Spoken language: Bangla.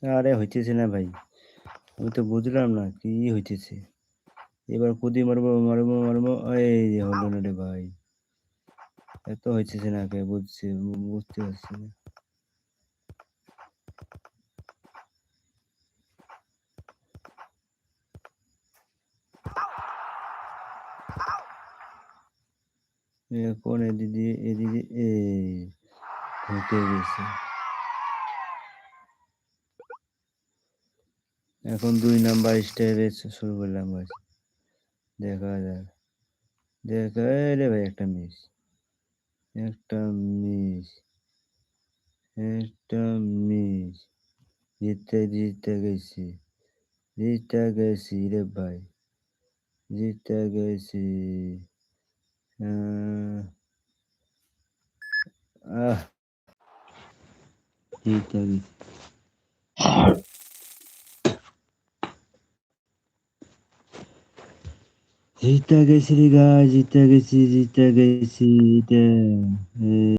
আরে হইতেছে না ভাই। আমি তো বুঝলাম না কি হইতেছে। এবার কুদি মারবো। এই যে হলো না রে ভাই। এত হইতেছে না কে বুঝতে পারছি না। এখন এদিকে ঢুকে গেছে। এখন ২ নাম্বার স্টেপে শুরু করলাম গাইস। দেখা যাক। রে ভাই একটা মিস। একটা মিস। একটা মিস। জিতে গেছি। জিতে গেছি রে ভাই। জিতে গেছি। আহ আহ জিতে গেছি। জিতে গেছি রে গাইস, জিতে গেছি।